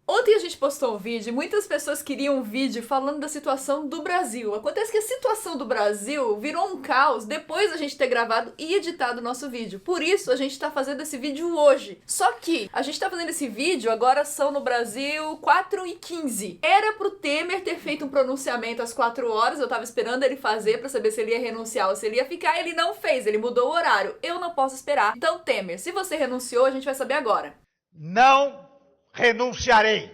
Ontem a gente postou um vídeo e muitas pessoas queriam um vídeo falando da situação do Brasil. Acontece que a situação do Brasil virou um caos depois da gente ter gravado e editado o nosso vídeo. Por isso a gente tá fazendo esse vídeo hoje. Só que a gente tá fazendo esse vídeo, agora são no Brasil 4h15. Era pro Temer ter feito um pronunciamento às 4 horas, eu tava esperando ele fazer pra saber se ele ia renunciar ou se ele ia ficar. Ele não fez, ele mudou o horário. Eu não posso esperar. Então, Temer, se você renunciou, a gente vai saber agora. Não renunciarei.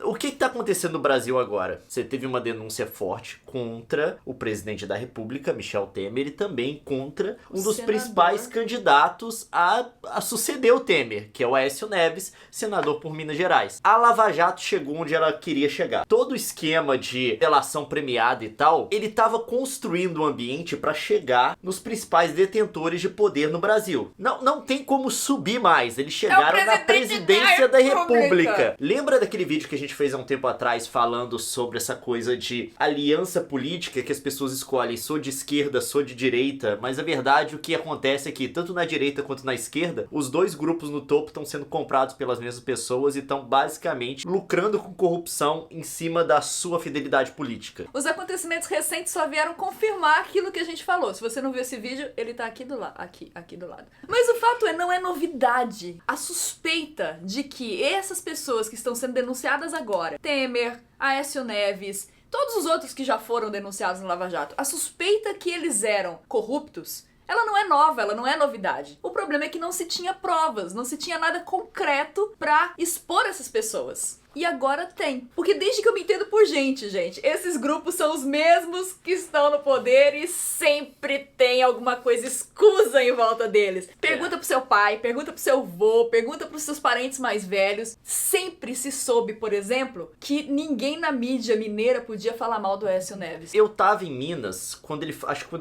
O que está acontecendo no Brasil agora? Você teve uma denúncia forte contra o presidente da República, Michel Temer, e também contra um dos principais candidatos a suceder o Temer, que é o Aécio Neves, senador por Minas Gerais. A Lava Jato chegou onde ela queria chegar. Todo o esquema de delação premiada e tal, ele estava construindo um ambiente para chegar nos principais detentores de poder no Brasil. Não tem como subir mais. Eles chegaram na presidência da República. Lembra daquele vídeo que a gente fez há um tempo atrás falando sobre essa coisa de aliança política que as pessoas escolhem, sou de esquerda, sou de direita, mas a verdade o que acontece é que tanto na direita quanto na esquerda, os dois grupos no topo estão sendo comprados pelas mesmas pessoas e estão basicamente lucrando com corrupção em cima da sua fidelidade política. Os acontecimentos recentes só vieram confirmar aquilo que a gente falou. Se você não viu esse vídeo, ele tá aqui do lado, aqui do lado. Mas o fato não é novidade. A suspeita de que essas pessoas que estão sendo denunciadas agora, Temer, Aécio Neves, todos os outros que já foram denunciados no Lava Jato, a suspeita que eles eram corruptos, ela não é nova, ela não é novidade. O problema é que não se tinha provas, não se tinha nada concreto pra expor essas pessoas. E agora tem. Porque desde que eu me entendo por gente, esses grupos são os mesmos que estão no poder e sempre tem alguma coisa escusa em volta deles. Pergunta pro seu pai, pergunta pro seu avô, pergunta pros seus parentes mais velhos. Sempre se soube, por exemplo, que ninguém na mídia mineira podia falar mal do Aécio Neves. Eu tava em Minas, quando ele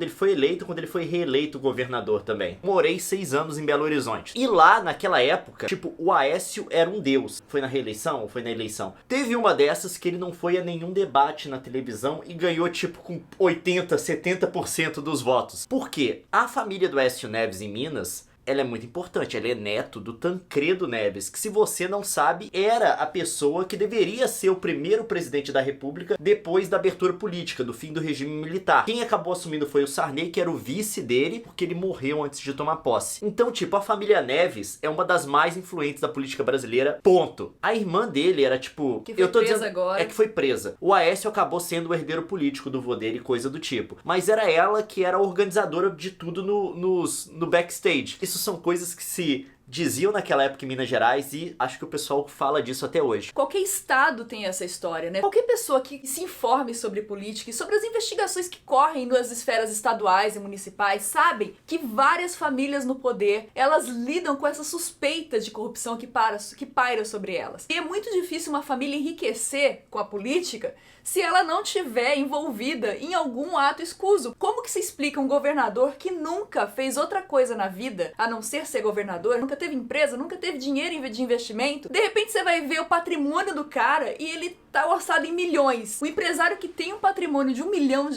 foi eleito, quando ele foi reeleito governador também. Morei 6 anos em Belo Horizonte. E lá, naquela época, o Aécio era um deus. Foi na reeleição ou foi na eleição? Teve uma dessas que ele não foi a nenhum debate na televisão e ganhou com 80, 70% dos votos. Por quê? A família do Aécio Neves em Minas, ela é muito importante, ela é neto do Tancredo Neves, que se você não sabe, era a pessoa que deveria ser o primeiro presidente da República depois da abertura política, do fim do regime militar. Quem acabou assumindo foi o Sarney, que era o vice dele, porque ele morreu antes de tomar posse. Então, a família Neves é uma das mais influentes da política brasileira, ponto. A irmã dele era, que foi presa agora. É que foi presa. O Aécio acabou sendo o herdeiro político do vô dele, coisa do tipo. Mas era ela que era a organizadora de tudo no backstage. Isso são coisas que se diziam naquela época em Minas Gerais e acho que o pessoal fala disso até hoje. Qualquer estado tem essa história, né? Qualquer pessoa que se informe sobre política e sobre as investigações que correm nas esferas estaduais e municipais sabem que várias famílias no poder, elas lidam com essa suspeita de corrupção que paira sobre elas. E é muito difícil uma família enriquecer com a política se ela não tiver envolvida em algum ato escuso. Como que se explica um governador que nunca fez outra coisa na vida, a não ser governador, nunca teve empresa, nunca teve dinheiro de investimento? De repente você vai ver o patrimônio do cara e ele tá orçado em milhões. O empresário que tem um patrimônio de R$1 milhão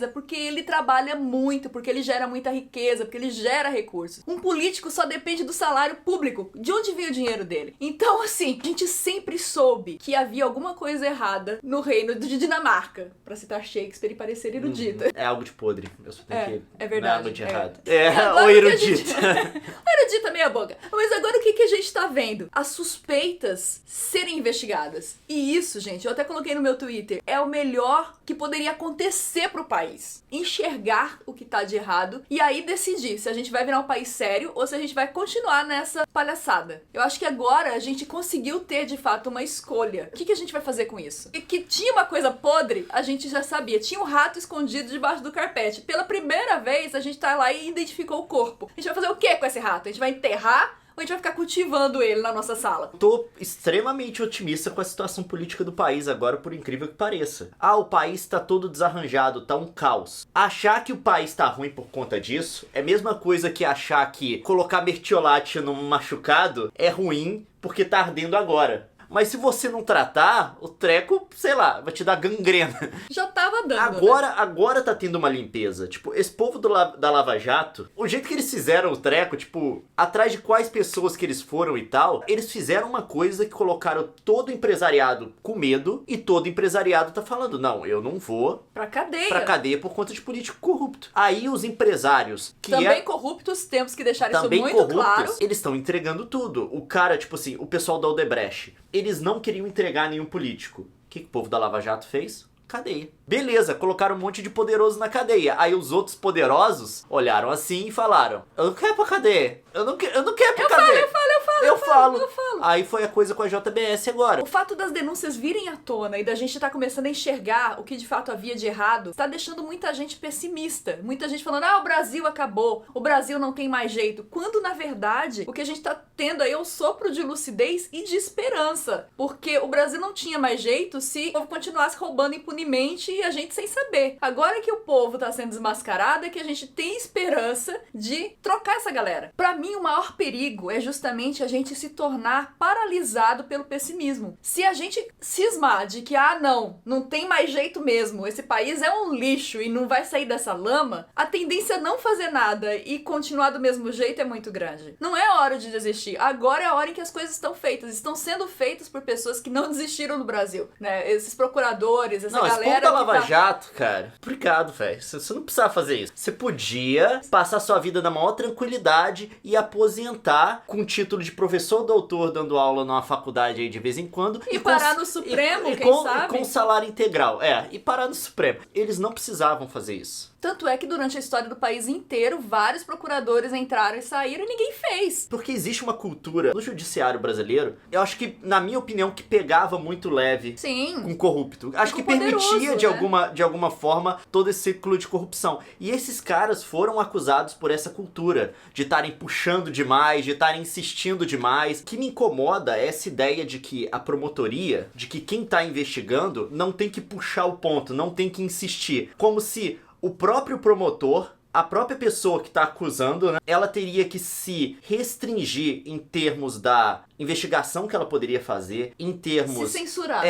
é porque ele trabalha muito, porque ele gera muita riqueza, porque ele gera recursos. Um político só depende do salário público. De onde vem o dinheiro dele? Então, a gente sempre soube que havia alguma coisa errada no reino de Dinamarca, pra citar Shakespeare e parecer erudita. É algo de podre. Eu só tenho que... É verdade. Não é algo de errado. Ou erudita. Erudita meia boca. Mas agora o que a gente tá vendo? As suspeitas serem investigadas. E isso, eu até coloquei no meu Twitter, é o melhor que poderia acontecer pro país. Enxergar o que tá de errado e aí decidir se a gente vai virar um país sério ou se a gente vai continuar nessa palhaçada. Eu acho que agora a gente conseguiu ter, de fato, uma escolha. O que a gente vai fazer com isso? E que tinha uma coisa podre, a gente já sabia. Tinha um rato escondido debaixo do carpete. Pela primeira vez, a gente tá lá e identificou o corpo. A gente vai fazer o que com esse rato? A gente vai enterrar? Ou a gente vai ficar cultivando ele na nossa sala? Tô extremamente otimista com a situação política do país agora, por incrível que pareça. O país tá todo desarranjado, tá um caos. Achar que o país tá ruim por conta disso é a mesma coisa que achar que colocar mertiolate num machucado é ruim porque tá ardendo agora. Mas se você não tratar, o treco, sei lá, vai te dar gangrena. Já tava dando, Agora tá tendo uma limpeza. Tipo, esse povo da Lava Jato, o jeito que eles fizeram o treco, tipo, atrás de quais pessoas que eles foram e tal, eles fizeram uma coisa que colocaram todo o empresariado com medo e todo empresariado tá falando, não, eu não vou pra cadeia por conta de político corrupto. Aí os empresários que também corruptos, temos que deixar isso também muito corruptos, claro. Eles estão entregando tudo. O cara, tipo assim, o pessoal da Odebrecht, eles não queriam entregar nenhum político. O que o povo da Lava Jato fez? Cadeia. Beleza, colocaram um monte de poderoso na cadeia. Aí os outros poderosos olharam assim e falaram, eu não quero pra cadeia. Eu não quero pra cadeia. Eu falo. Aí foi a coisa com a JBS agora. O fato das denúncias virem à tona e da gente tá começando a enxergar o que de fato havia de errado, tá deixando muita gente pessimista. Muita gente falando, o Brasil acabou, o Brasil não tem mais jeito. Quando, na verdade, o que a gente tá tendo aí é um sopro de lucidez e de esperança. Porque o Brasil não tinha mais jeito se o povo continuasse roubando impunemente e a gente sem saber. Agora que o povo tá sendo desmascarado é que a gente tem esperança de trocar essa galera. Pra mim, o maior perigo é justamente a gente se tornar paralisado pelo pessimismo. Se a gente cismar de que, não tem mais jeito mesmo, esse país é um lixo e não vai sair dessa lama, a tendência a não fazer nada e continuar do mesmo jeito é muito grande. Não é hora de desistir. Agora é a hora em que as coisas estão sendo feitas por pessoas que não desistiram no Brasil, né? Esses procuradores, essa galera... Esse povo da Lava Jato, cara, obrigado, velho. Você não precisava fazer isso. Você podia passar sua vida na maior tranquilidade e aposentar com o título de professor doutor dando aula numa faculdade aí de vez em quando. E parar no Supremo, quem sabe? Com salário integral. E parar no Supremo. Eles não precisavam fazer isso. Tanto é que durante a história do país inteiro, vários procuradores entraram e saíram e ninguém fez. Porque existe uma cultura no judiciário brasileiro, eu acho que, na minha opinião, que pegava muito leve com corrupto. Acho que permitia, de alguma forma, todo esse ciclo de corrupção. E esses caras foram acusados por essa cultura, de estarem puxando demais, de estarem insistindo demais. O que me incomoda é essa ideia de que a promotoria, de que quem tá investigando, não tem que puxar o ponto, não tem que insistir. Como se o próprio promotor, a própria pessoa que está acusando, né, ela teria que se restringir em termos da investigação que ela poderia fazer, em termos... Se censurar.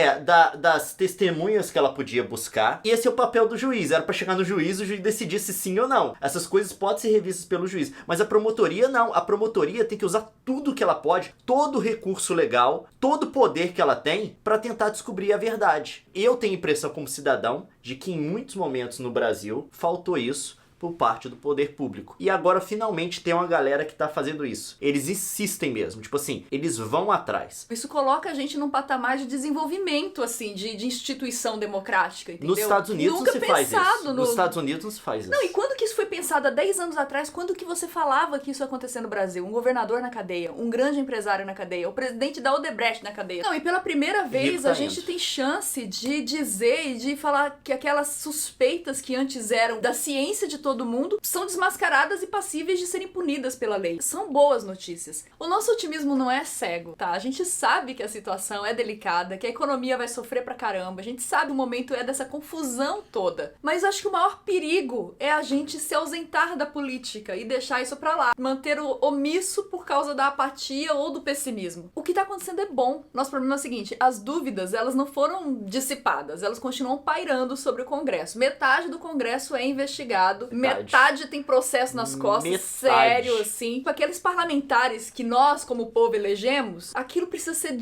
Das testemunhas que ela podia buscar. E esse é o papel do juiz. Era para chegar no juiz, o juiz decidir se sim ou não. Essas coisas podem ser revistas pelo juiz. Mas a promotoria não. A promotoria tem que usar tudo que ela pode, todo o recurso legal, todo o poder que ela tem para tentar descobrir a verdade. Eu tenho a impressão como cidadão de que em muitos momentos no Brasil faltou isso por parte do poder público. E agora finalmente tem uma galera que tá fazendo isso. Eles insistem mesmo, tipo assim, eles vão atrás. Isso coloca a gente num patamar de desenvolvimento, assim, de instituição democrática, entendeu? Nos Estados Unidos nunca não se faz isso. No... Nos Estados Unidos não se faz isso. Não, e quando que isso foi pensado há 10 anos atrás? Quando que você falava que isso ia acontecer no Brasil? Um governador na cadeia, um grande empresário na cadeia, o presidente da Odebrecht na cadeia. Não, e pela primeira vez a gente tem chance de dizer e de falar que aquelas suspeitas que antes eram da ciência de todo mundo são desmascaradas e passíveis de serem punidas pela lei. São boas notícias. O nosso otimismo não é cego, tá? A gente sabe que a situação é delicada, que a economia vai sofrer pra caramba, a gente sabe o momento é dessa confusão toda. Mas acho que o maior perigo é a gente se ausentar da política e deixar isso pra lá. Manter o omisso por causa da apatia ou do pessimismo. O que tá acontecendo é bom. Nosso problema é o seguinte, as dúvidas, elas não foram dissipadas, elas continuam pairando sobre o Congresso. Metade do Congresso é investigado, metade tem processo nas costas, sério, assim. Aqueles parlamentares que nós, como povo, elegemos, aquilo precisa ser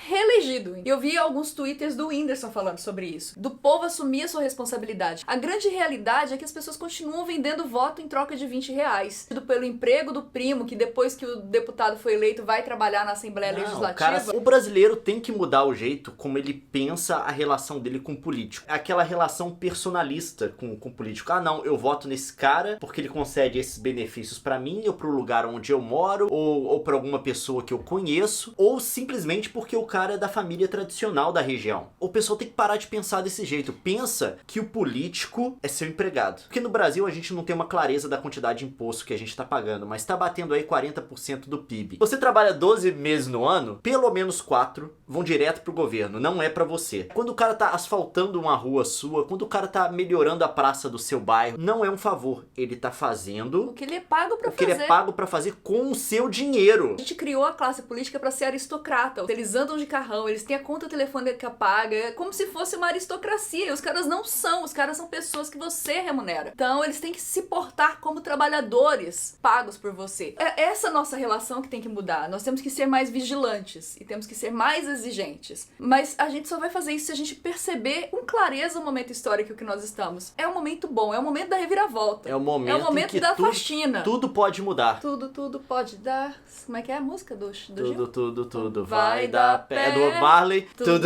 reelegido. Eu vi alguns twitters do Whindersson falando sobre isso. Do povo assumir a sua responsabilidade. A grande realidade é que as pessoas continuam vendendo voto em troca de R$20. Pelo emprego do primo, que depois que o deputado foi eleito vai trabalhar na Assembleia Legislativa. Cara, o brasileiro tem que mudar o jeito como ele pensa a relação dele com o político. Aquela relação personalista com o político. Não, eu voto nesse cara porque ele concede esses benefícios pra mim ou pro lugar onde eu moro ou pra alguma pessoa que eu conheço ou simplesmente porque o cara é da família tradicional da região. O pessoal tem que parar de pensar desse jeito. Pensa que o político é seu empregado. Porque no Brasil a gente não tem uma clareza da quantidade de imposto que a gente tá pagando, mas tá batendo aí 40% do PIB. Você trabalha 12 meses no ano, pelo menos 4 vão direto pro governo, não é pra você. Quando o cara tá asfaltando uma rua sua, quando o cara tá melhorando a praça do seu bairro, não é um favor. Ele tá fazendo o que ele é pago pra fazer. O que ele é pago pra fazer com o seu dinheiro. A gente criou a classe política pra ser aristocrata. Eles andam de de carrão, eles têm a conta telefônica paga, é como se fosse uma aristocracia. E os caras não são, os caras são pessoas que você remunera. Então eles têm que se portar como trabalhadores pagos por você. É essa nossa relação que tem que mudar. Nós temos que ser mais vigilantes e temos que ser mais exigentes. Mas a gente só vai fazer isso se a gente perceber com clareza o momento histórico que nós estamos. É um momento bom, é o momento da reviravolta. É o momento em que da faxina. Tudo pode mudar. Tudo pode dar. Como é que é a música do Gil? Tudo vai dar pé. É do Marley. Tudo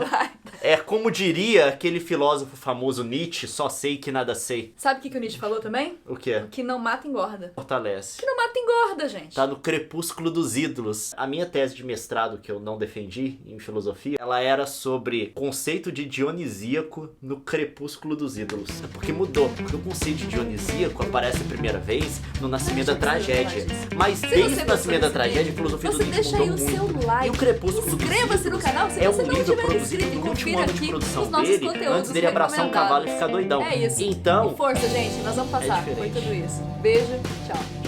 vai. É como diria aquele filósofo famoso Nietzsche, só sei que nada sei. Sabe o que o Nietzsche falou também? O quê? O que não mata engorda. Fortalece. O que não mata engorda, gente. Tá no crepúsculo dos ídolos. A minha tese de mestrado, que eu não defendi em filosofia, ela era sobre conceito de dionisíaco no crepúsculo dos ídolos. É porque mudou. Porque o conceito de dionisíaco aparece a primeira vez no Nascimento da Tragédia. Mas desde o Nascimento da Tragédia, a filosofia do Nietzsche mudou muito. Seu like. E o crepúsculo dos Inscreva-se no canal se é você um não livro tiver produzido inscrito. no último ano de produção os nossos dele, conteúdos antes dele abraçar um cavalo e ficar doidão. É isso. Então, E força, gente. Nós vamos passar. Foi diferente. tudo isso. Beijo. Tchau.